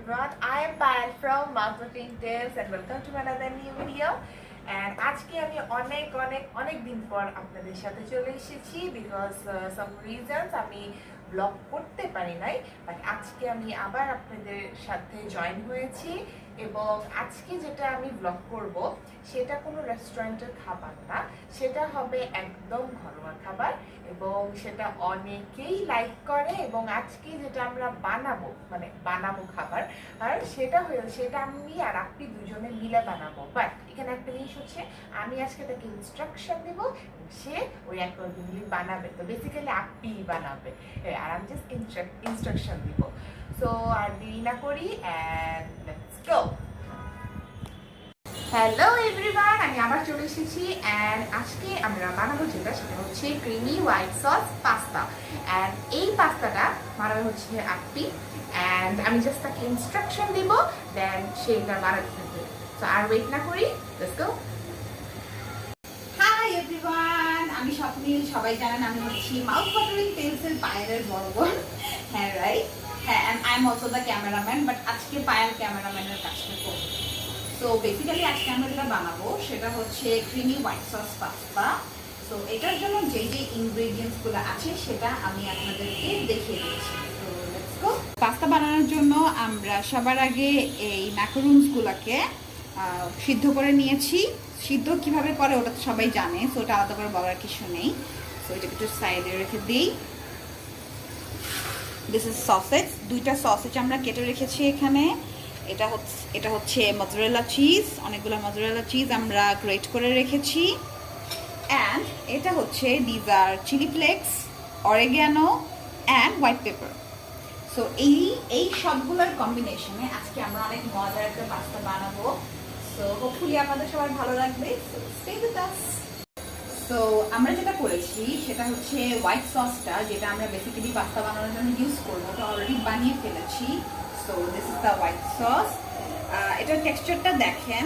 everyone. I am Payal from Marketing Tips and welcome to another new video. And আজকে আমি অনেক দিন পর আপনাদের সাথে চলে এসেছি because some reasons আমি ব্লগ করতে পারি নাই, বাট আজকে আমি আবার আপনাদের সাথে জয়েন হয়েছি এবং আজকে যেটা আমি ব্লগ করব সেটা কোনো রেস্টুরেন্টের খাবার না, সেটা হবে একদম ঘরোয়া খাবার এবং সেটা অনেকেই লাইক করে এবং আজকে যেটা আমরা বানাবো খাবার আর সেটা আমি আর আপনি দুজনে মিলে বানাবো। বাট এখানে একটা জিনিস হচ্ছে, আমি আজকে তাকে ইনস্ট্রাকশন দেবো, সে ওই অ্যাকর্ডিংলি বানাবে। তো বেসিক্যালি আপনি বানাবে আর আমি জাস্ট ইনস্ট্রাকশন দিব। সো আর দেরি না করি and let's go. Hello everyone, আমি আবার চলে এসেছি অ্যান্ড আজকে আমরা বানাবো সেটা হচ্ছে creamy white sauce pasta. And এই পাস্তাটা বানানো হচ্ছে আপনি, অ্যান্ড আমি জাস্ট তাকে ইনস্ট্রাকশন দিব, দেন সেটা বানাতে থাকবে। সো আর ওয়েট না করি, লেটস গো। হাই এভরিওয়ান, আমি স্বপ্নিল। সবাই জানেন আমি হচ্ছি মাউথ ওয়াটারিং টেলসের পায়েলের বড় বোন। হ্যাঁ রাইট, হ্যাঁ, and I am also the cameraman, but আজকে পায়েল ক্যামেরাম্যানের কাজটা করবো। সো বেসিক্যালি আজকে আমরা যেটা বানাবো সেটা হচ্ছে creamy white sauce pasta. So এটার জন্য যেই ইনগ্রেডিয়েন্টসগুলো আছে সেটা আমি আপনাদেরকে দেখিয়ে দিচ্ছি। তো লেটস গো। পাস্তা বানানোর জন্য আমরা সবার আগে এই ম্যাকারুনসগুলোকে সিদ্ধ করে নিয়েছি। সিদ্ধ কিভাবে করে ওটা তো সবাই জানে, সো ওটা আলাদা করে বলার কিছু নেই। সো এটাকে একটু সাইডে রেখে দিই। দিস ইজ সসেজ, দুইটা সসেজ আমরা কেটে রেখেছি এখানে। এটা হচ্ছে মজরেলা চিজ, অনেকগুলো মজরেলা চিজ আমরা গ্রেট করে রেখেছি। অ্যান্ড এটা হচ্ছে these are chilli flakes, oregano and white pepper. So এই সবগুলোর কম্বিনেশনে আজকে আমরা অনেক মজার একটা পাস্তা বানাবো। সো হোপফুলি আপনাদের সবার ভালো লাগবে। So stay with us. So আমরা যেটা করেছি সেটা হচ্ছে হোয়াইট সসটা, যেটা আমরা বেসিক্যালি পাস্তা বানানোর জন্য ইউজ করবো, ওটা অলরেডি বানিয়ে ফেলেছি। So this is the white sauce. এটার টেক্সচারটা দেখেন,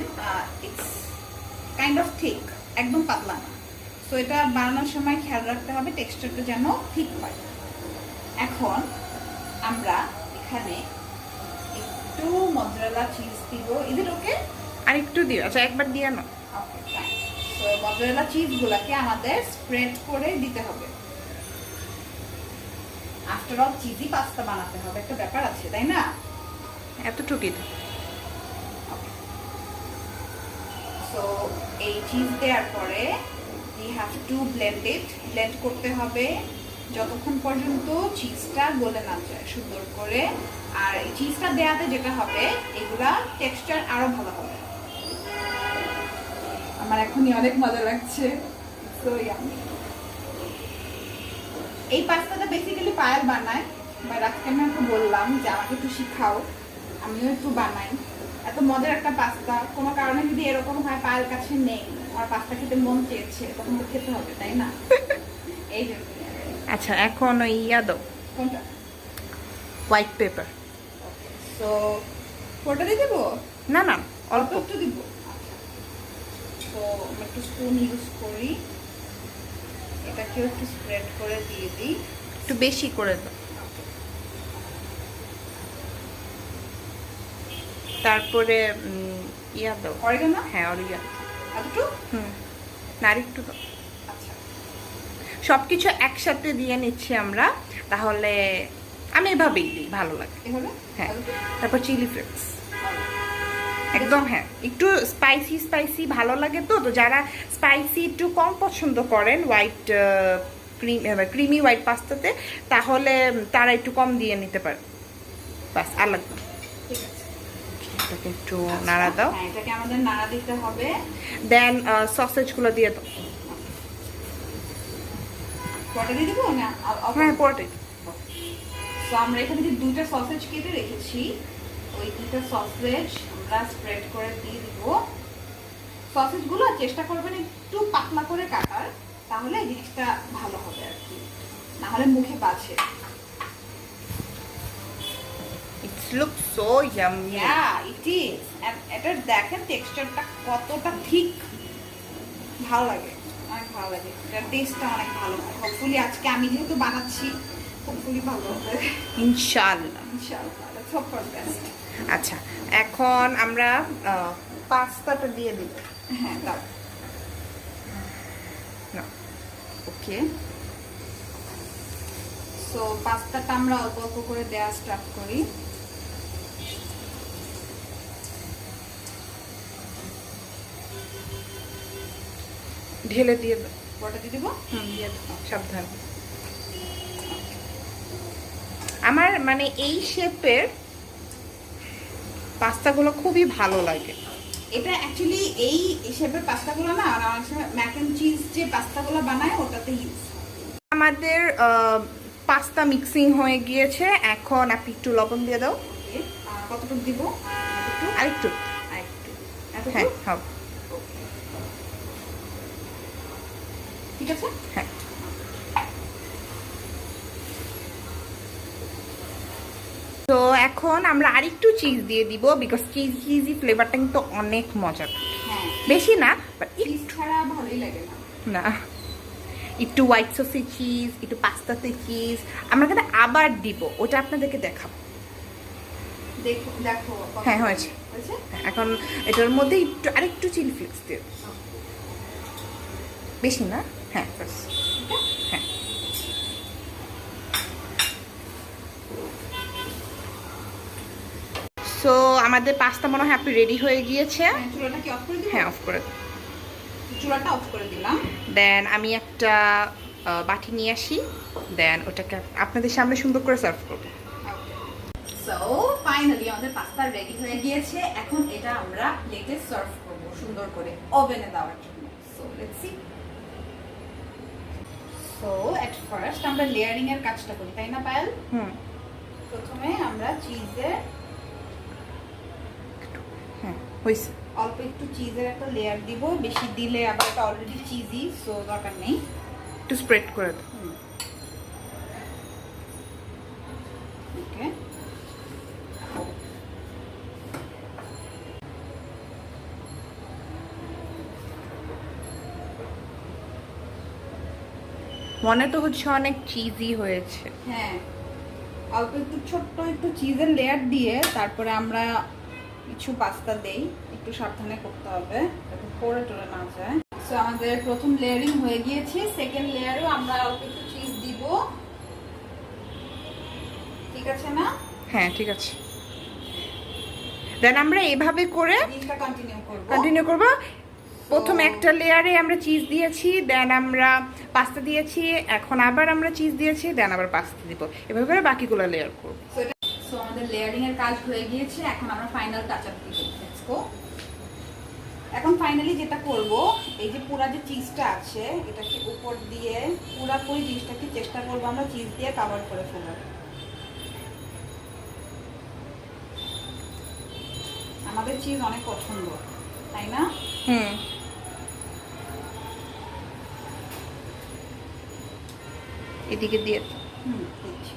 ইটস কাইন্ড অফ থিক, একদম পাতলা না। সো এটা বানানোর সময় খেয়াল রাখতে হবে টেক্সচারটা যেন ঠিক হয়। এখন আমরা এখানে একটু মজরেলা চিজ দিব। ইজ ইট ওকে? আর একটু দিও, আচ্ছা একবার দিয়ে না। Okay fine. সো মজরেলা চিজগুলোকে আমাদের স্প্রেড করে দিতে হবে। আফটার অল চিজি পাস্তা বানাতে হবে, একটা ব্যাপার আছে তাই না? এতটুকুই। সো এই চিজ দেওয়ার পরে we have to blend it, blend করতে হবে যতক্ষণ পর্যন্ত চিজটা গলে না যায় সুন্দর করে। আর এই চিজটা দেওয়াতে যেটা হবে, এগুলা টেক্সচার আরো ভালো হবে। আমার এখনই অনেক মজা লাগছে। So yummy. এই পাস্তাটা বেসিক্যালি পায়েল বানায়, বা আজকে আমি একটু বললাম যে আমাকে একটু শিখাও, আমিও একটু বানাই। এত মজার একটা পাস্তা, কোনো কারণে যদি এরকম হয় পায়ের কাছে নেই, আমার পাস্তা খেতে মন চেয়েছে, তখন তো খেতে হবে তাই না? এই জন্য। আচ্ছা এখন ওই দাও, কোনটা? White paper. তো ফোটা দিয়ে দেবো? না না, অল্প একটু দিব। আচ্ছা, তো আমরা একটু স্পুন ইউজ করি, এটাকেও একটু স্প্রেড করে দিয়ে দিই। একটু বেশি করে দাও। তারপরে দাও অরিগানো। হ্যাঁ অরিগানো। একটু না আর একটু দাও। আচ্ছা, সবকিছু একসাথে দিয়ে নিচ্ছি আমরা, তাহলে আমি এভাবেই দিই, ভালো লাগে। এভাবে? হ্যাঁ, তারপর চিলি ফ্লেক্স একদম, হ্যাঁ একটু স্পাইসি ভালো লাগে। তো যারা স্পাইসি একটু কম পছন্দ করেন হোয়াইট ক্রিমি হোয়াইট পাস্তাতে, তাহলে তারা একটু কম দিয়ে নিতে পারে। বাস, আর লাগবে। ঠিক আছে, এটাকে একটু নাড়া দাও। হ্যাঁ এটাকে আমাদের নাড়া দিতে হবে। দেন সসেজগুলো দিয়ে দাও। পটে দিয়ে দেবো না? হ্যাঁ পটে। তো আমরা এখানে যে দুইটা সসেজ কেটে রেখেছি, ওই দুইটা সসেজ আমরা স্প্রেড করে দিয়ে দিব। সসেজগুলো চেষ্টা করবেন একটু পাতলা করে কাটার, তাহলে জিনিসটা ভালো হবে আর কি, না হলে মুখে বাজে। It looks so yummy. Yeah, it is. And এটার দেখেন টেক্সচারটা কতটা ঠিক, ভালো লাগে, অনেক ভালো লাগে। এটার টেস্টটা অনেক ভালো হয়। হোপফুলি আজকে আমি যেহেতু বানাচ্ছি, হোপফুলি ভালো হবে ইনশাআল্লাহ। ইনশাআল্লাহ। Let's hope for the best. আচ্ছা, এখন আমরা পাস্তাটা দিয়ে দিব। হ্যাঁ দাও। না, ওকে, সো পাস্তাটা আমরা অল্প অল্প করে দেওয়া স্টার্ট করি। ঢেলে দিয়ে দাও। বড়টা দিয়ে দিব। দিয়ে দাও, সাবধান। আমার মানে এই শেপের পাস্তাগুলো খুবই ভালো লাগে। এটা অ্যাকচুয়ালি এই শেপের পাস্তাগুলো না, আর অনেক সময় ম্যাক এন্ড চিজ যে পাস্তাগুলো বানায় ওটাতে ইউজ। আমাদের পাস্তা মিক্সিং হয়ে গিয়েছে, এখন আপনি একটু লবণ দিয়ে দাও। কতটুকু দিব? আরেকটু। হ্যাঁ, হ্যাঁ, ঠিক আছে। হ্যাঁ। তো এখন আমরা আরেকটু চিজ দিয়ে দিব, বিকজ চিজি ফ্লেভারটা কিন্তু অনেক মজার। হ্যাঁ, বেশি না, বাট চিজ ছাড়া ভালোই লাগে না। না, একটু হোয়াইট সসে চিজ, একটু পাস্তাতে চিজ আমরা কিন্তু আবার দিব, ওটা আপনাদেরকে দেখাবো। দেখো দেখো। হ্যাঁ, হয়েছে। এখন এটার মধ্যে একটু আরেকটু চিলি ফ্লেক্স দিয়ে, বেশি না। হ্যাঁ, হ্যাঁ। সো আমাদের পাস্তা মনে হয় আপনি রেডি হয়ে গিয়েছে। চুলাটা কি অফ করে দিই? হ্যাঁ, অফ করে। চুলাটা অফ করে দিলাম। দেন আমি একটা বাটি নিয়ে আসি, দেন ওটাকে আপনাদের সামনে সুন্দর করে সার্ভ করবো। সো ফাইনালি আমাদের পাস্তা রেডি হয়ে গিয়েছে। এখন এটা আমরা প্লেটে সার্ভ করব সুন্দর করে ওভেনে দেওয়ার জন্য। So let's see. So at first আমরা লেয়ারিং এর কাজটা করি, তাই না পায়েল? প্রথমে আমরা চিজের হয়েছে, অল্প একটু চিজের একটা লেয়ার দিব, বেশি দিলে আবার এটা অলরেডি চিজি, সো দরকার নেই। একটু স্প্রেড করে দাও। ওকে, মনে তো হচ্ছে অনেক চিজি হয়েছে। হ্যাঁ, অল্প একটু ছোট্ট একটু চিজের লেয়ার দিয়ে তারপরে আমরা কিছু পাস্তা দেই। একটু সাবধানে করতে হবে যাতে পড়ে টরে না যায়। সো আমাদের প্রথম লেয়ারিং হয়ে গিয়েছে, সেকেন্ড লেয়ারেও আমরা অল্প একটু চিজ দিব। ঠিক আছে না? হ্যাঁ, ঠিক আছে। দেন আমরা এভাবে করে জিনিসটা কন্টিনিউ করব। প্রথম একটা লেয়ারে আমরা চিজ দিয়েছি, দেন আমরা পাস্তা দিয়েছি, এখন আবার আমরা চিজ দিয়েছি, দেন আবার পাস্তা দিব, এভাবে করে বাকিগুলো লেয়ার করব। সো আমাদের লেয়ারিং এর কাজ হয়ে গিয়েছে, এখন আমরা ফাইনাল টাচ আপ দিব। Let's go. এখন ফাইনালি যেটা করব, এই যে পুরা যে চিজটা আছে এটাকে উপর দিয়ে পুরোপুরি জিনিসটাকে চেষ্টা করব আমরা চিজ দিয়ে কভার করে ফেলার। আমাদের চিজ অনেক পছন্দ, তাই না? এদিকে দিয়ে দিচ্ছি।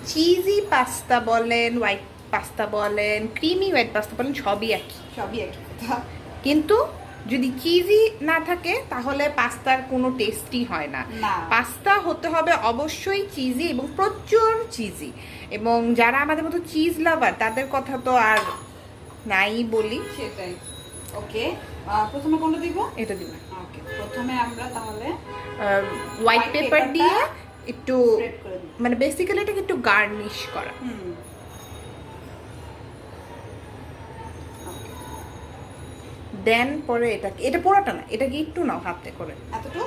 চিজি পাস্তা বলেন, হোয়াইট পাস্তা বলেন, ক্রিমি হোয়াইট পাস্তা বলেন, সবই একই। কথা। কিন্তু যদি চিজি না থাকে তাহলে পাস্তার কোনো টেস্টই হয় না। পাস্তা হতে হবে অবশ্যই চিজি এবং প্রচুর চিজি, এবং যারা আমাদের মতো চিজ লাভার তাদের কথা তো আর নাই বলি। সেটাই। ওকে, প্রথমে কোনটা দিব? এটা দিব। ওকে, প্রথমে আমরা তাহলে হোয়াইট পেপার দিয়ে একটু মানে বেসিক্যালি এটাকে একটু গার্নিশ করা। দেন পরে এটাকে, এটা পুরোটা না, এটাকে একটু নাও হাতে করে, এতটুকু।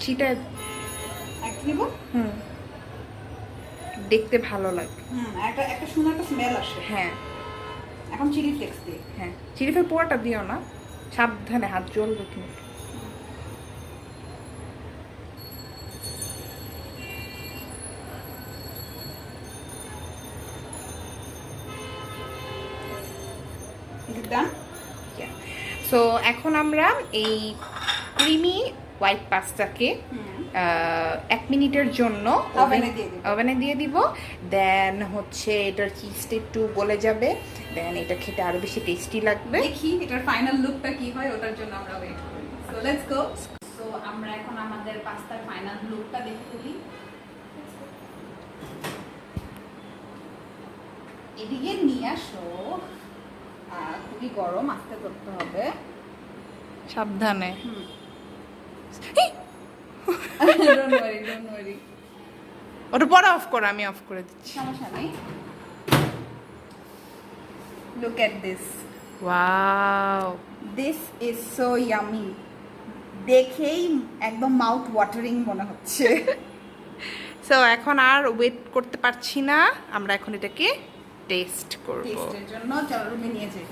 সেটা একটু নিব। দেখতে ভালো লাগে। একটা সুন্দর একটা স্মেল আসে। হ্যাঁ, এখন চিলি ফ্লেক্স দিই। হ্যাঁ, চিলি ফ্লেক্স পুরোটা দিও না, সাবধানে, হাত জ্বলবে কিন্তু। সো এখন আমরা এই ক্রিমি হোয়াইট পাস্তাকে 1 মিনিটের জন্য ওভেনে দিয়ে দিব। দেন হচ্ছে এটার চিজটা একটু গলে যাবে, দেন এটা খেতে আরো বেশি টেস্টি লাগবে। দেখি এটার ফাইনাল লুকটা কি হয়, ওটার জন্য আমরা ওয়েট করি। So let's go. সো আমরা এখন আমাদের পাস্তার ফাইনাল লুকটা দেখে ফেলি। এদিকে নিয়ে আসো। খুবই গরম, আস্তে করতে হবে। সাবধানে। Don't worry. ওটা পরে অফ করো, আমি অফ করে দিচ্ছি। সমস্যা নেই। Look at this. Wow, this is so yummy. দেখেই একদম মাউথ ওয়াটারিং মনে হচ্ছে। সো এখন আর ওয়েট করতে পারছি না, আমরা এখন এটাকে টেস্ট করব। টেস্টের জন্য চলো রুমে নিয়ে যাই।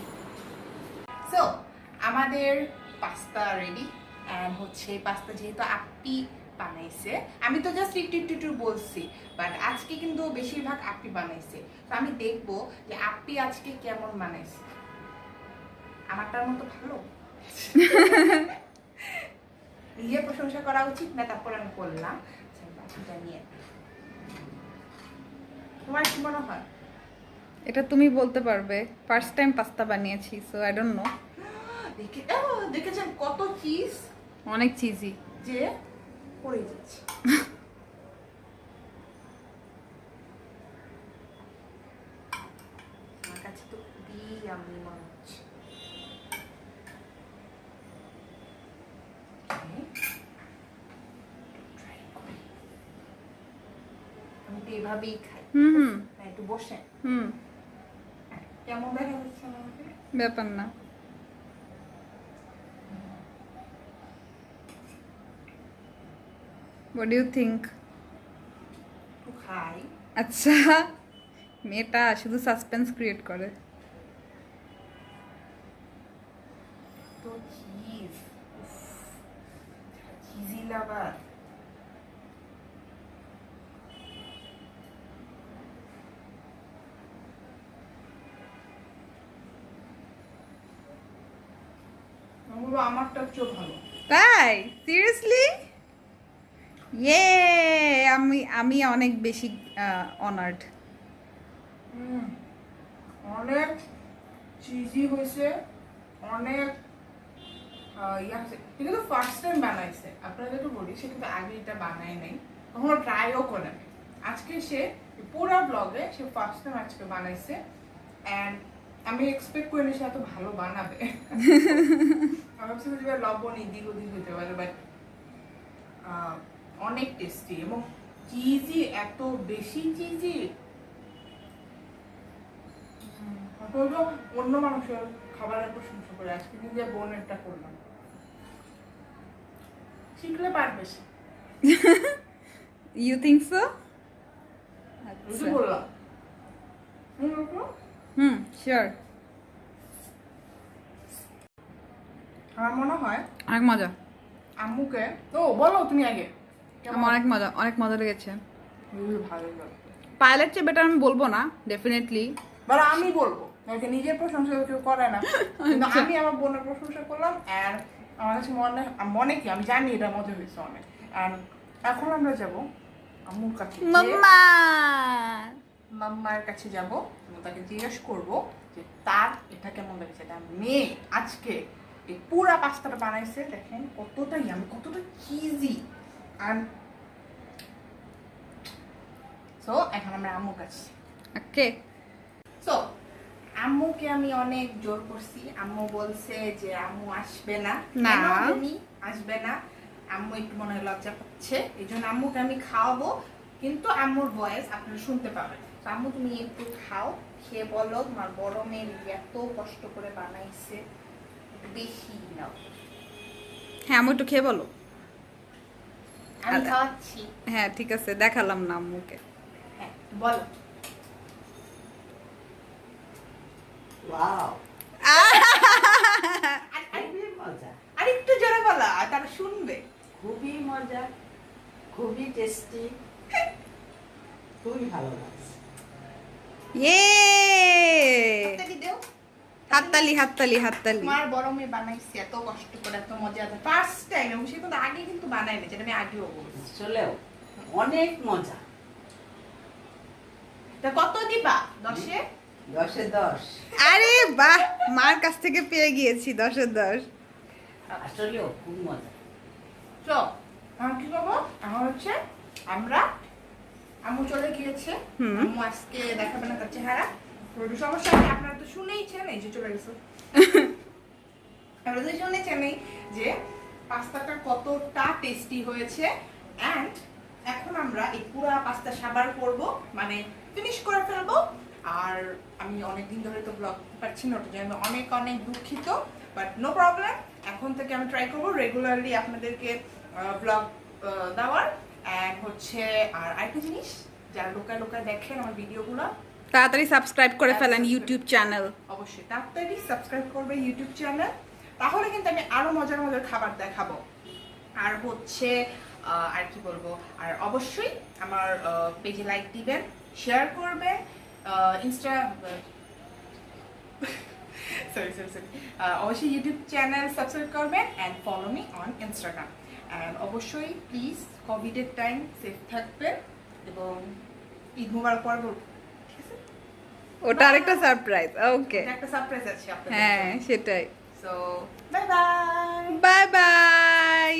সো আমাদের পাস্তা রেডি। এন্ড হচ্ছে পাস্তা যেহেতু আপি বানাইছে, আমি তো জাস্ট একটু বলছি, বাট আজকে কিন্তু বেশিরভাগ আপি বানাইছে। তো আমি দেখবো যে আপি আজকে কেমন বানাইছে। আমারটার মতো ভালো? নিজের প্রশংসা করা উচিত না, তারপর আমি করলাম। আচ্ছা, বাকিটা নিয়ে তোমার কি মনে হয়? এটা তুমি বলতে পারবে, ফার্স্ট টাইম পাস্তা বানিয়েছি, সো আই ডোন্ট নো। দেখেছেন কত চিজ অনেক চিজি। যে পড়ে যাচ্ছে। আমার কাছে তো খুবই আমি মনে হচ্ছে। আমি তো এভাবেই খাই। হুম একটু বসে হুম, কেমন দেখা যাচ্ছে আমাকে? ব্যাপার না। What do you think? একটু খাই। আচ্ছা, মেয়েটা শুধু সাসপেন্স ক্রিয়েট করে। তো চিজ, চিজি লাভার। আমারটা চেয়ে ভালো। তাই? সিরিয়াসলি? ইয়ে, আমি অনেক বেশি অনার্ড। অনেক চিজি হয়েছে, অনেক ইয়া হয়েছে। এটা তো ফার্স্ট টাইম বানাইছে। আপনারা যেটা বলি, সে কিন্তু আগে এটা বানায় নাই, কখনো ট্রাইও করে নাই। আজকে সে পুরো ব্লগে সে ফার্স্ট টাইম আজকে বানাইছে। অ্যান্ড আমি এক্সপেক্ট করিনি সে এত ভালো বানাবে। আমি ভাবছি যে লবণ এদিক ওদিক হতে পারে, বাট অনেক টেস্টি এবং চিজি, এত বেশি চিজি। অন্য মানুষের খাবারের প্রশংসা করে, আজকে নিজের বোনেরটা করলাম। শিখলে পারবে সে। You think so? বুঝতে বললাম। হুম, শিওর। আমার মনে হয় অনেক মজা। আম্মুকে, তো বলো তুমি আগে। আমার অনেক মজা লেগেছে। ভালো লাগবে। পাইলেট চেয়ে বেটার আমি বলবো না, ডেফিনেটলি। বলো, আমি বলবো। নিজের প্রশংসা কেউ করে না, কিন্তু আমি আমার বোনের প্রশংসা করলাম। আর আমার কাছে মনে কি, আমি জানি এটা মজা হয়েছে অনেক। আর এখন আমরা যাবো আম্মুর কাছে, মাম্মা। মাম্মার কাছে যাব, তাকে জিজ্ঞেস করবো যে তার এটা কেমন লাগছে। তার মেয়ে আজকে এই পুরা পাস্তাটা বানাইছে, দেখেন কতটা ইয়ামি, কতটা চিজি। আর সো এখন আমরা আম্মুর কাছে। ওকে। সো আম্মুকে আমি অনেক জোর করছি। আম্মু বলছে যে আম্মু আসবে না। না। কেন জানি আসবে না। আম্মু একটু মনে হয় লজ্জা পাচ্ছে, এই জন্য আম্মুকে আমি খাওয়াবো, কিন্তু আম্মুর ভয়েস আপনারা শুনতে পাবেন। তো আম্মু তুমি একটু খাও, খেয়ে বলো তোমার বড় মেয়ে এত কষ্ট করে বানাইছে, একটু বেশি নাও। হ্যাঁ, আমি একটু খেয়ে বলো। আমি খাওয়াচ্ছি। হ্যাঁ, ঠিক আছে, দেখালাম না আম্মুকে। হ্যাঁ, বলো। ওয়াও, খুবই মজা, আর একটু জোরে বলা, তারা শুনবে। খুবই মজা, খুবই টেস্টি, খুবই ভালো লাগছে। ইয়ে, হাততালি দেও। হাততালি। তোমার বড় মেয়ে বানাইছে এত কষ্ট করে, এত মজা। ফার্স্ট টাইম, এবং সে কিন্তু আগে কিন্তু বানাই না, যেটা আমি আগেও বলছি। আসলেও অনেক মজা। তা কত দিবা? 10-এ? 10-এ 10। আরে বাহ, মার কাছ থেকে পেয়ে গিয়েছি 10-এ 10। আসলেও খুব মজা। তো কি করবো এখন হচ্ছে আমরা আম্মু চলে গিয়েছে, হুম। আম্মু আজকে দেখাবে না তার চেহারা, তো একটু সমস্যা নেই, আপনারা তো শুনেইছেন, এই যে চলে গেছে আপনারা তো শুনেছেনই যে পাস্তাটা কতটা টেস্টি হয়েছে। অ্যান্ড এখন আমরা এই পুরো পাস্তা সাবার করব, মানে ফিনিশ করে ফেলবো। আর আমি অনেকদিন ধরে তো ব্লগ পাচ্ছি না, ওটার জন্য আমি অনেক অনেক দুঃখিত, বাট নো প্রবলেম। এখন থেকে আমি ট্রাই করবো রেগুলারলি আপনাদেরকে ব্লগ দেওয়ার। অ্যান্ড হচ্ছে আর আরেকটা জিনিস, যারা লোকায় লোকায় দেখেন আমার ভিডিওগুলো, তাড়াতাড়ি সাবস্ক্রাইব করে ফেলেন ইউটিউব চ্যানেল। অবশ্যই তাড়াতাড়ি সাবস্ক্রাইব করবে ইউটিউব চ্যানেল, তাহলে কিন্তু আমি আরো মজার মজার খাবার দেখাবো। আর হচ্ছে আর কি বলবো, আর অবশ্যই আমার পেজে লাইক দিবেন, শেয়ার করবেন, ইনস্টা সরি সরি সরি অবশ্যই ইউটিউব চ্যানেল সাবস্ক্রাইব করবেন and follow me on Instagram. And অবশ্যই প্লিজ কোভিডের টাইম সেফ থাকবেন এবং ঈদ মুবারক পর্ব, ঠিক আছে? ওটা আরেকটা সারপ্রাইজ। ওকে, এটা একটা সারপ্রাইজ আছে আপনাদের হ্যাঁ জন্য। সেটাই। So, bye bye. Bye bye.